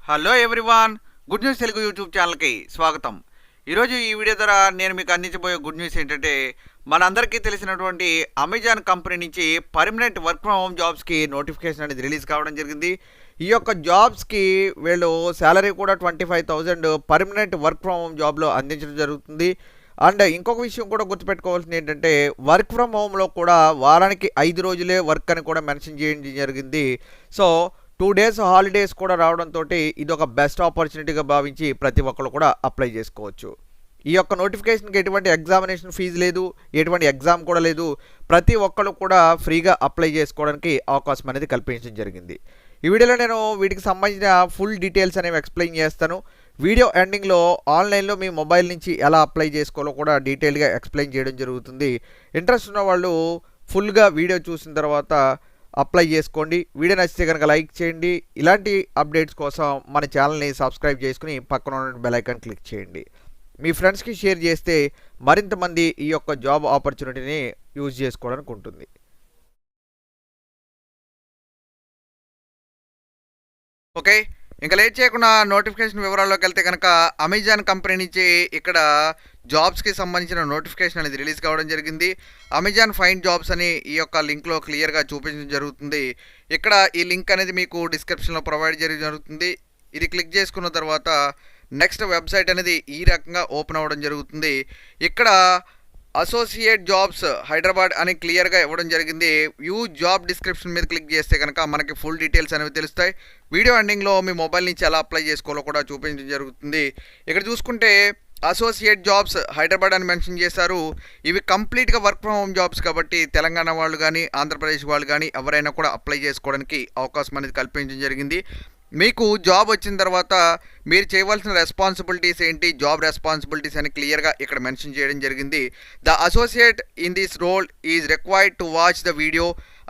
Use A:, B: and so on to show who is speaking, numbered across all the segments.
A: Hello everyone, good news Telugu YouTube ఛానల్కి స్వాగతం. ఈరోజు ఈ వీడియో ద్వారా నేను మీకు అందించబోయే గుడ్ న్యూస్ ఏంటంటే, మనందరికీ తెలిసినటువంటి అమెజాన్ కంపెనీ నుంచి పర్మనెంట్ వర్క్ ఫ్రమ్ హోమ్ జాబ్స్కి నోటిఫికేషన్ అనేది రిలీజ్ కావడం జరిగింది. ఈ యొక్క జాబ్స్కి వీళ్ళు శాలరీ కూడా 25,000 పర్మనెంట్ వర్క్ ఫ్రమ్ హోమ్ జాబ్లో అందించడం జరుగుతుంది. అండ్ ఇంకొక విషయం కూడా గుర్తుపెట్టుకోవాల్సింది ఏంటంటే, వర్క్ ఫ్రమ్ హోమ్లో కూడా వారానికి 5 రోజులే వర్క్ అని కూడా మెన్షన్ చేయడం జరిగింది. సో 2 డేస్ హాలిడేస్ కూడా రావడంతో ఇది ఒక బెస్ట్ ఆపర్చునిటీగా భావించి ప్రతి ఒక్కరు కూడా అప్లై చేసుకోవచ్చు. ఈ యొక్క నోటిఫికేషన్కి ఎటువంటి ఎగ్జామినేషన్ ఫీజు లేదు, ఎటువంటి ఎగ్జామ్ కూడా లేదు. ప్రతి ఒక్కరు కూడా ఫ్రీగా అప్లై చేసుకోవడానికి అవకాశం అనేది కల్పించడం జరిగింది. ఈ వీడియోలో నేను వీటికి సంబంధించిన ఫుల్ డీటెయిల్స్ అనేవి ఎక్స్ప్లెయిన్ చేస్తాను. వీడియో ఎండింగ్లో ఆన్లైన్లో మీ మొబైల్ నుంచి ఎలా అప్లై చేసుకోవాలో కూడా డీటెయిల్గా ఎక్స్ప్లెయిన్ చేయడం జరుగుతుంది. ఇంట్రెస్ట్ ఉన్న వాళ్ళు ఫుల్గా వీడియో చూసిన తర్వాత అప్లై చేసుకోండి. వీడియో నచ్చితే కనుక లైక్ చేయండి. ఇలాంటి అప్డేట్స్ కోసం మన ఛానల్ని సబ్స్క్రైబ్ చేసుకుని పక్కన ఉన్న బెల్ ఐకాన్ క్లిక్ చేయండి. మీ ఫ్రెండ్స్కి షేర్ చేస్తే మరింత మంది ఈ యొక్క జాబ్ ఆపర్చునిటీని యూజ్ చేసుకోవడానికి ఉంటుంది. ఓకే, ఇంకా లేట్ చేయకుండా నోటిఫికేషన్ వివరాల్లోకి వెళ్తే కనుక, అమెజాన్ కంపెనీ నుంచి ఇక్కడ జాబ్స్కి సంబంధించిన నోటిఫికేషన్ అనేది రిలీజ్ కావడం జరిగింది. అమెజాన్ ఫైండ్ జాబ్స్ అని ఈ యొక్క లింక్లో క్లియర్గా చూపించడం జరుగుతుంది. ఇక్కడ ఈ లింక్ అనేది మీకు డిస్క్రిప్షన్లో ప్రొవైడ్ చేయడం జరుగుతుంది. ఇది క్లిక్ చేసుకున్న తర్వాత నెక్స్ట్ వెబ్సైట్ అనేది ఈ రకంగా ఓపెన్ అవ్వడం జరుగుతుంది. ఇక్కడ అసోసియేట్ జాబ్స్ హైదరాబాద్ అని క్లియర్గా ఇవ్వడం జరిగింది. వ్యూ జాబ్ డిస్క్రిప్షన్ మీద క్లిక్ చేస్తే కనుక మనకి ఫుల్ డీటెయిల్స్ అనేవి తెలుస్తాయి. వీడియో ఎండింగ్లో మీ మొబైల్ నుంచి ఎలా అప్లై చేసుకోవాలో కూడా చూపించడం జరుగుతుంది. ఇక్కడ చూసుకుంటే అసోసియేట్ జాబ్స్ హైదరాబాద్ అని మెన్షన్ చేశారు. ఇవి కంప్లీట్గా వర్క్ ఫ్రమ్ హోమ్ జాబ్స్ కాబట్టి తెలంగాణ వాళ్ళు కానీ ఆంధ్రప్రదేశ్ వాళ్ళు కానీ ఎవరైనా కూడా అప్లై చేసుకోవడానికి అవకాశం అనేది కల్పించడం జరిగింది. మీకు జాబ్ వచ్చిన తర్వాత మీరు చేయవలసిన రెస్పాన్సిబిలిటీస్ ఏంటి, జాబ్ రెస్పాన్సిబిలిటీస్ అని క్లియర్గా ఇక్కడ మెన్షన్ చేయడం జరిగింది. The associate in this role is required to watch the video.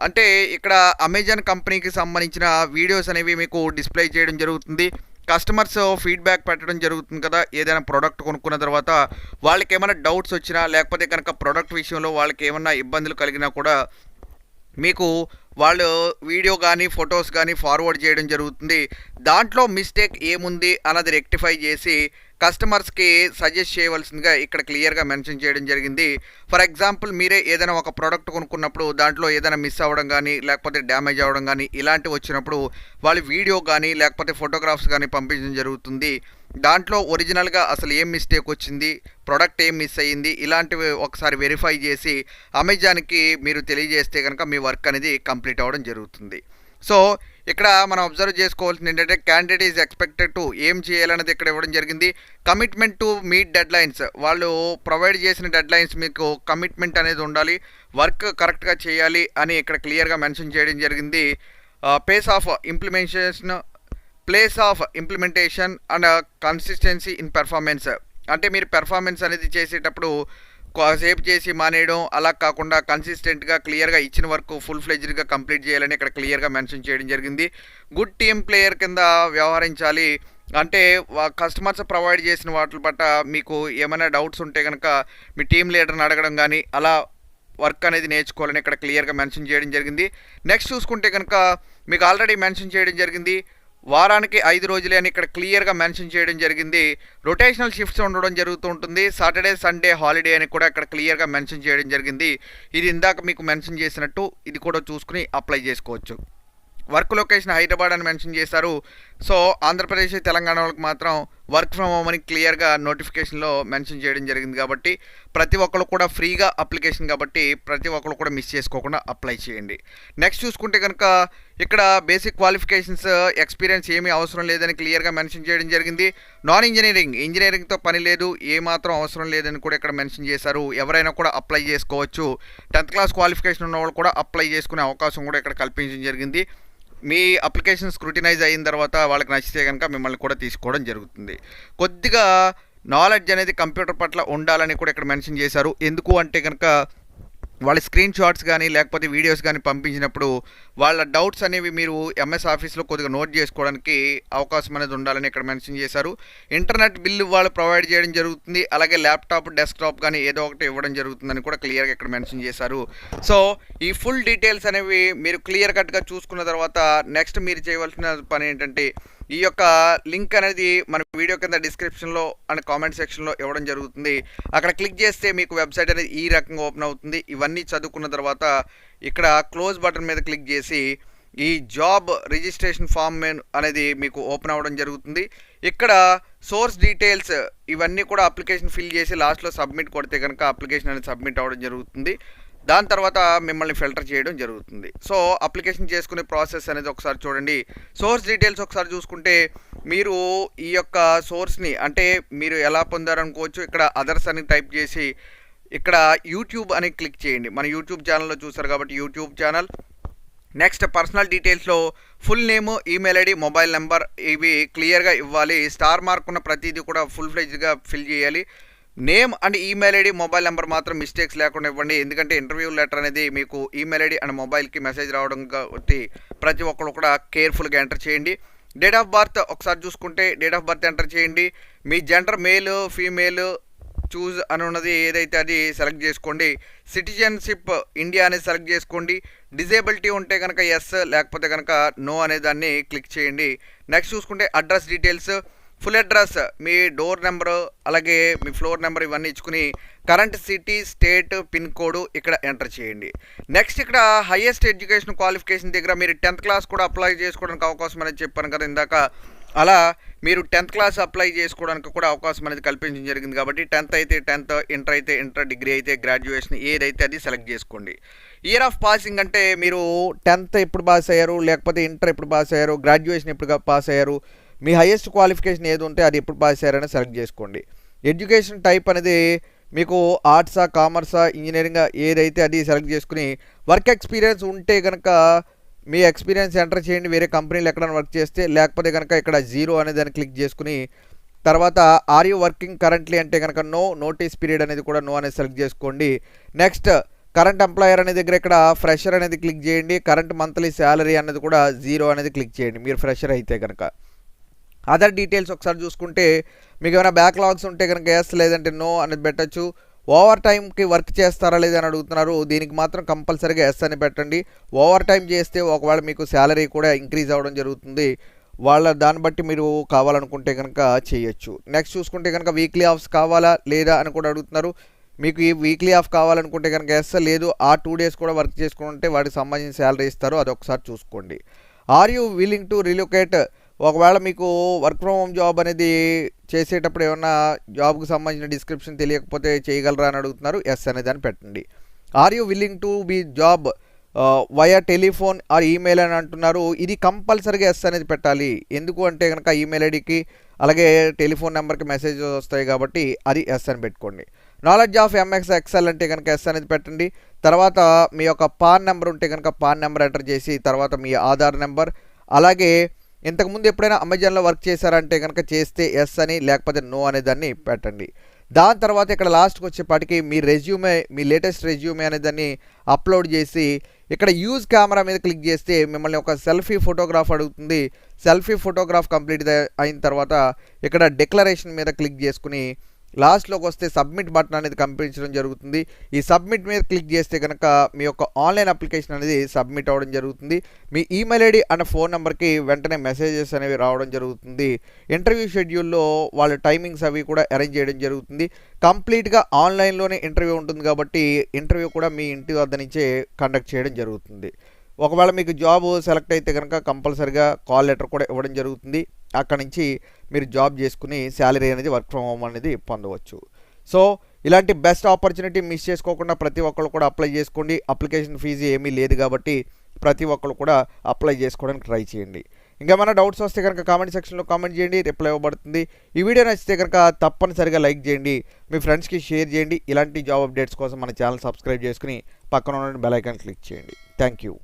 A: అంటే ఇక్కడ అమెజాన్ కంపెనీకి సంబంధించిన వీడియోస్ అనేవి మీకు డిస్ప్లే చేయడం జరుగుతుంది. కస్టమర్స్ ఫీడ్బ్యాక్ పెట్టడం జరుగుతుంది కదా, ఏదైనా ప్రోడక్ట్ కొనుక్కున్న తర్వాత వాళ్ళకి ఏమైనా డౌట్స్ వచ్చినా, లేకపోతే కనుక ప్రోడక్ట్ విషయంలో వాళ్ళకి ఏమైనా ఇబ్బందులు కలిగినా కూడా మీకు వాళ్ళు వీడియో కానీ ఫొటోస్ కానీ ఫార్వర్డ్ చేయడం జరుగుతుంది. దాంట్లో మిస్టేక్ ఏముంది అన్నది రెక్టిఫై చేసి కస్టమర్స్కి సజెస్ట్ చేయవలసిందిగా ఇక్కడ క్లియర్గా మెన్షన్ చేయడం జరిగింది. ఫర్ ఎగ్జాంపుల్, మీరే ఏదైనా ఒక ప్రోడక్ట్ కొనుక్కున్నప్పుడు దాంట్లో ఏదైనా మిస్ అవ్వడం కానీ లేకపోతే డ్యామేజ్ అవ్వడం కానీ ఇలాంటివి వచ్చినప్పుడు వాళ్ళు వీడియో కానీ లేకపోతే ఫోటోగ్రాఫ్స్ కానీ పంపించడం జరుగుతుంది. దాంట్లో ఒరిజినల్గా అసలు ఏం మిస్టేక్ వచ్చింది, ప్రోడక్ట్ ఏం మిస్ అయ్యింది, ఇలాంటివి ఒకసారి వెరిఫై చేసి అమెజాన్కి మీరు తెలియజేస్తే కనుక మీ వర్క్ అనేది కంప్లీట్ అవ్వడం జరుగుతుంది. సో ఇక్కడ మనం అబ్జర్వ్ చేసుకోవాల్సింది ఏంటంటే, క్యాండిడేట్ ఈజ్ ఎక్స్పెక్టెడ్ టు ఏం చేయాలనేది ఇక్కడ ఇవ్వడం జరిగింది. Commitment to meet dead lines, వాళ్ళు ప్రొవైడ్ చేసిన డెడ్ లైన్స్ మీకు కమిట్మెంట్ అనేది ఉండాలి, వర్క్ కరెక్ట్గా చేయాలి అని ఇక్కడ క్లియర్గా మెన్షన్ చేయడం జరిగింది. Pace of implementation, place of implementation and consistency in performance. అంటే మీరు పెర్ఫార్మెన్స్ అనేది చేసేటప్పుడు సేపు చేసి మానేయడం అలా కాకుండా కన్సిస్టెంట్గా క్లియర్గా ఇచ్చిన వర్క్ ఫుల్ ఫ్లెజ్డ్గా కంప్లీట్ చేయాలని ఇక్కడ క్లియర్గా మెన్షన్ చేయడం జరిగింది. గుడ్ టీమ్ ప్లేయర్ కింద వ్యవహరించాలి. అంటే కస్టమర్స్ ప్రొవైడ్ చేసిన వాటి పట్ల మీకు ఏమైనా డౌట్స్ ఉంటే కనుక మీ టీమ్ లీడర్ని అడగడం కానీ అలా వర్క్ అనేది నేర్చుకోవాలని ఇక్కడ క్లియర్గా మెన్షన్ చేయడం జరిగింది. నెక్స్ట్ చూసుకుంటే కనుక మీకు ఆల్రెడీ మెన్షన్ చేయడం జరిగింది, వారానికి 5 రోజులే అని ఇక్కడ క్లియర్గా మెన్షన్ చేయడం జరిగింది. రొటేషనల్ షిఫ్ట్స్ ఉండడం జరుగుతూ ఉంటుంది. సాటర్డే సండే హాలిడే అని కూడా ఇక్కడ క్లియర్గా మెన్షన్ చేయడం జరిగింది. ఇది ఇందాక మీకు మెన్షన్ చేసినట్టు ఇది కూడా చూసుకుని అప్లై చేసుకోవచ్చు. వర్క్ లొకేషన్ హైదరాబాద్ అని మెన్షన్ చేశారు. సో ఆంధ్రప్రదేశ్ తెలంగాణ వాళ్ళకి మాత్రం వర్క్ ఫ్రమ్ హోమ్ అని క్లియర్గా నోటిఫికేషన్లో మెన్షన్ చేయడం జరిగింది. కాబట్టి ప్రతి ఒక్కరు కూడా ఫ్రీగా అప్లికేషన్ కాబట్టి ప్రతి ఒక్కరు కూడా మిస్ చేసుకోకుండా అప్లై చేయండి. నెక్స్ట్ చూసుకుంటే కనుక ఇక్కడ బేసిక్ క్వాలిఫికేషన్స్, ఎక్స్పీరియన్స్ ఏమీ అవసరం లేదని క్లియర్గా మెన్షన్ చేయడం జరిగింది. నాన్ ఇంజనీరింగ్తో పని లేదు, ఏమాత్రం అవసరం లేదని కూడా ఇక్కడ మెన్షన్ చేశారు. ఎవరైనా కూడా అప్లై చేసుకోవచ్చు. 10th క్లాస్ క్వాలిఫికేషన్ ఉన్న వాళ్ళు కూడా అప్లై చేసుకునే అవకాశం కూడా ఇక్కడ కల్పించడం జరిగింది. మీ అప్లికేషన్ స్క్రూటినైజ్ అయిన తర్వాత వాళ్ళకి నచ్చితే కనుక మిమ్మల్ని కూడా తీసుకోవడం జరుగుతుంది. కొద్దిగా నాలెడ్జ్ అనేది కంప్యూటర్ పట్ల ఉండాలని కూడా ఇక్కడ మెన్షన్ చేశారు. ఎందుకు అంటే కనుక వాళ్ళ స్క్రీన్ షాట్స్ కానీ లేకపోతే వీడియోస్ కానీ పంపించినప్పుడు వాళ్ళ డౌట్స్ అనేవి మీరు ఎంఎస్ ఆఫీస్లో కొద్దిగా నోట్ చేసుకోవడానికి అవకాశం అనేది ఉండాలని ఇక్కడ మెన్షన్ చేశారు. ఇంటర్నెట్ బిల్లు వాళ్ళు ప్రొవైడ్ చేయడం జరుగుతుంది. అలాగే ల్యాప్టాప్, డెస్క్టాప్ కానీ ఏదో ఒకటి ఇవ్వడం జరుగుతుందని కూడా క్లియర్గా ఇక్కడ మెన్షన్ చేశారు. సో ఈ ఫుల్ డీటెయిల్స్ అనేవి మీరు క్లియర్ కట్గా చూసుకున్న తర్వాత నెక్స్ట్ మీరు చేయవలసిన పని ఏంటంటే, ఈ యొక్క లింక్ అనేది మన వీడియో కింద డిస్క్రిప్షన్లో అండ్ కామెంట్ సెక్షన్లో ఇవ్వడం జరుగుతుంది. అక్కడ క్లిక్ చేస్తే మీకు వెబ్సైట్ అనేది ఈ రకంగా ఓపెన్ అవుతుంది. ఇవన్నీ చదువుకున్న తర్వాత ఇక్కడ క్లోజ్ బటన్ మీద క్లిక్ చేసి ఈ జాబ్ రిజిస్ట్రేషన్ ఫామ్ అనేది మీకు ఓపెన్ అవ్వడం జరుగుతుంది. ఇక్కడ సోర్స్ డీటెయిల్స్ ఇవన్నీ కూడా అప్లికేషన్ ఫిల్ చేసి లాస్ట్లో సబ్మిట్ కొడితే కనుక అప్లికేషన్ అనేది సబ్మిట్ అవ్వడం జరుగుతుంది. దాని తర్వాత మిమ్మల్ని ఫిల్టర్ చేయడం జరుగుతుంది. సో అప్లికేషన్ చేసుకునే ప్రాసెస్ అనేది ఒకసారి చూడండి. సోర్స్ డీటెయిల్స్ ఒకసారి చూసుకుంటే మీరు ఈ యొక్క సోర్స్ని అంటే మీరు ఎలా పొందారనుకోవచ్చు. ఇక్కడ అదర్స్ అని టైప్ చేసి ఇక్కడ యూట్యూబ్ అని క్లిక్ చేయండి. మన యూట్యూబ్ ఛానల్లో చూసారు కాబట్టి యూట్యూబ్ ఛానల్. నెక్స్ట్ పర్సనల్ డీటెయిల్స్లో full name, email ID, mobile number ఇవి క్లియర్గా ఇవ్వాలి. స్టార్ మార్క్ ఉన్న ప్రతిదీ కూడా ఫుల్ ఫ్లెడ్జ్గా ఫిల్ చేయాలి. Name and email ID, mobile number మాత్రం మిస్టేక్స్ లేకుండా ఇవ్వండి. ఎందుకంటే ఇంటర్వ్యూ లెటర్ అనేది మీకు ఈమెయిల్ ఐడి అండ్ మొబైల్కి మెసేజ్ రావడం కాబట్టి ప్రతి ఒక్కరు కూడా కేర్ఫుల్గా ఎంటర్ చేయండి. డేట్ ఆఫ్ బర్త్ ఒకసారి చూసుకుంటే డేట్ ఆఫ్ బర్త్ ఎంటర్ చేయండి. మీ జెండర్ మేల్ ఫీమేల్ చూజ్ అని ఉన్నది ఏదైతే అది సెలెక్ట్ చేసుకోండి. సిటిజన్షిప్ ఇండియా అనేది సెలెక్ట్ చేసుకోండి. డిజేబిలిటీ ఉంటే కనుక ఎస్, లేకపోతే కనుక నో అనే దాన్ని క్లిక్ చేయండి. నెక్స్ట్ చూసుకుంటే అడ్రస్ డీటెయిల్స్, ఫుల్ అడ్రస్, మీ డోర్ నెంబరు అలాగే మీ ఫ్లోర్ నెంబర్ ఇవన్నీ ఇచ్చుకుని current city, state, pin code ఇక్కడ ఎంటర్ చేయండి. నెక్స్ట్ ఇక్కడ హైయెస్ట్ ఎడ్యుకేషన్ క్వాలిఫికేషన్ దగ్గర మీరు 10th క్లాస్ కూడా అప్లై చేసుకోవడానికి అవకాశం అనేది చెప్పాను కదా ఇందాక. అలా మీరు 10th క్లాస్ అప్లై చేసుకోవడానికి కూడా అవకాశం అనేది కల్పించడం జరిగింది. కాబట్టి 10th అయితే 10th, ఇంటర్ అయితే ఇంటర్, డిగ్రీ అయితే గ్రాడ్యుయేషన్ ఏదైతే అది సెలెక్ట్ చేసుకోండి. ఇయర్ ఆఫ్ పాసింగ్ అంటే మీరు 10th ఎప్పుడు పాస్ అయ్యారు, లేకపోతే ఇంటర్ ఎప్పుడు పాస్ అయ్యారు, గ్రాడ్యుయేషన్ ఎప్పుడు పాస్ అయ్యారు, మీ హైయెస్ట్ క్వాలిఫికేషన్ ఏది ఉంటే అది ఎప్పుడు పాస్ అయ్యారని సెలెక్ట్ చేసుకోండి. ఎడ్యుకేషన్ టైప్ అనేది మీకు ఆర్ట్సా, కామర్సా, ఇంజనీరింగ్ ఏదైతే అది సెలెక్ట్ చేసుకుని వర్క్ ఎక్స్పీరియన్స్ ఉంటే కనుక మీ ఎక్స్పీరియన్స్ ఎంటర్ చేయండి. వేరే కంపెనీలు ఎక్కడైనా వర్క్ చేస్తే, లేకపోతే కనుక ఇక్కడ 0 అనే దాన్ని క్లిక్ చేసుకుని తర్వాత ఆర్ యూ వర్కింగ్ కరెంట్లీ అంటే కనుక నో, నోటీస్ పీరియడ్ అనేది కూడా నో అనేది సెలెక్ట్ చేసుకోండి. నెక్స్ట్ కరెంట్ ఎంప్లాయర్ అనే దగ్గర ఇక్కడ ఫ్రెషర్ అనేది క్లిక్ చేయండి. కరెంట్ మంత్లీ శాలరీ అనేది కూడా 0 అనేది క్లిక్ చేయండి మీరు ఫ్రెషర్ అయితే కనుక. అదర్ డీటెయిల్స్ ఒకసారి చూసుకుంటే మీకు ఏమైనా బ్యాక్లాగ్స్ ఉంటే కనుక ఎస్, లేదంటే నో అనేది పెట్టచ్చు. ఓవర్ టైంకి వర్క్ చేస్తారా లేదని అడుగుతున్నారు. దీనికి మాత్రం కంపల్సరీగా ఎస్ అని పెట్టండి. ఓవర్ టైం చేస్తే ఒకవేళ మీకు శాలరీ కూడా ఇంక్రీజ్ అవ్వడం జరుగుతుంది. దాన్ని బట్టి మీరు కావాలనుకుంటే కనుక చేయొచ్చు. నెక్స్ట్ చూసుకుంటే కనుక వీక్లీ ఆఫ్స్ కావాలా లేదా అని కూడా అడుగుతున్నారు. మీకు ఈ వీక్లీ ఆఫ్ కావాలనుకుంటే కనుక ఎస్, లేదు ఆ 2 days కూడా వర్క్ చేసుకుంటే వాటికి సంబంధించిన శాలరీ ఇస్తారు, అది ఒకసారి చూసుకోండి. Are you willing to relocate, ఒకవేళ మీకు వర్క్ ఫ్రమ్ హోమ్ జాబ్ అనేది చేసేటప్పుడు ఏమన్నా జాబ్కి సంబంధించిన డిస్క్రిప్షన్ తెలియకపోతే చేయగలరా అని అడుగుతున్నారు. ఎస్ అనేది అని పెట్టండి. Are you willing to be job via telephone or email అని అంటున్నారు. ఇది కంపల్సరీగా ఎస్ అనేది పెట్టాలి. ఎందుకు అంటే కనుక ఈమెయిల్ ఐడికి అలాగే టెలిఫోన్ నెంబర్కి మెసేజ్ వస్తాయి కాబట్టి అది ఎస్ అని పెట్టుకోండి. నాలెడ్జ్ ఆఫ్ ఎంఎస్ ఎక్సెల్ అంటే కనుక ఎస్ అనేది పెట్టండి. తర్వాత మీ యొక్క పాన్ నెంబర్ ఉంటే కనుక పాన్ నెంబర్ ఎంటర్ చేసి తర్వాత మీ ఆధార్ నెంబర్, అలాగే ఇంతకుముందు ఎప్పుడైనా అమెజాన్లో వర్క్ చేశారంటే కనుక చేస్తే ఎస్ అని, లేకపోతే నో అనే దాన్ని పెట్టండి. దాని తర్వాత ఇక్కడ లాస్ట్కి వచ్చేపాటికి మీ రెజ్యూమే, మీ లేటెస్ట్ రెజ్యూమే అనే దాన్ని అప్లోడ్ చేసి ఇక్కడ యూజ్ కెమెరా మీద క్లిక్ చేస్తే మిమ్మల్ని ఒక సెల్ఫీ ఫోటోగ్రాఫ్ అడుగుతుంది. సెల్ఫీ ఫోటోగ్రాఫ్ కంప్లీట్ అయిన తర్వాత ఇక్కడ డిక్లరేషన్ మీద క్లిక్ చేసుకుని లాస్ట్లోకి వస్తే సబ్మిట్ బటన్ అనేది కనిపించడం జరుగుతుంది. ఈ సబ్మిట్ మీద క్లిక్ చేస్తే కనుక మీ యొక్క ఆన్లైన్ అప్లికేషన్ అనేది సబ్మిట్ అవ్వడం జరుగుతుంది. మీ ఈమెయిల్ ఐడి అండ్ ఫోన్ నెంబర్కి వెంటనే మెసేజెస్ అనేవి రావడం జరుగుతుంది. ఇంటర్వ్యూ షెడ్యూల్లో వాళ్ళ టైమింగ్స్ అవి కూడా అరేంజ్ చేయడం జరుగుతుంది. కంప్లీట్గా ఆన్లైన్లోనే ఇంటర్వ్యూ ఉంటుంది కాబట్టి ఇంటర్వ్యూ కూడా మీ ఇంటి వద్ద నుంచే కండక్ట్ చేయడం జరుగుతుంది. ఒకవేళ మీకు జాబ్ సెలెక్ట్ అయితే కనుక కంపల్సరిగా కాల్ లెటర్ కూడా ఇవ్వడం జరుగుతుంది. అక్కడి నుంచి మీరు జాబ్ చేసుకుని శాలరీ అనేది వర్క్ ఫ్రమ్ హోమ్ అనేది పొందవచ్చు. సో ఇలాంటి బెస్ట్ ఆపర్చునిటీ మిస్ చేసుకోకుండా ప్రతి ఒక్కరు కూడా అప్లై చేసుకోండి. అప్లికేషన్ ఫీజు ఏమీ లేదు కాబట్టి ప్రతి ఒక్కరు కూడా అప్లై చేసుకోవడానికి ట్రై చేయండి. ఇంకేమైనా డౌట్స్ వస్తే కనుక కామెంట్ సెక్షన్లో కామెంట్ చేయండి, రిప్లై ఇవ్వబడుతుంది. ఈ వీడియో నచ్చితే కనుక తప్పనిసరిగా లైక్ చేయండి, మీ ఫ్రెండ్స్కి షేర్ చేయండి. ఇలాంటి జాబ్ అప్డేట్స్ కోసం మన ఛానల్ సబ్స్క్రైబ్ చేసుకుని పక్కన ఉన్న బెల్ ఐకాన్ క్లిక్ చేయండి. Thank you.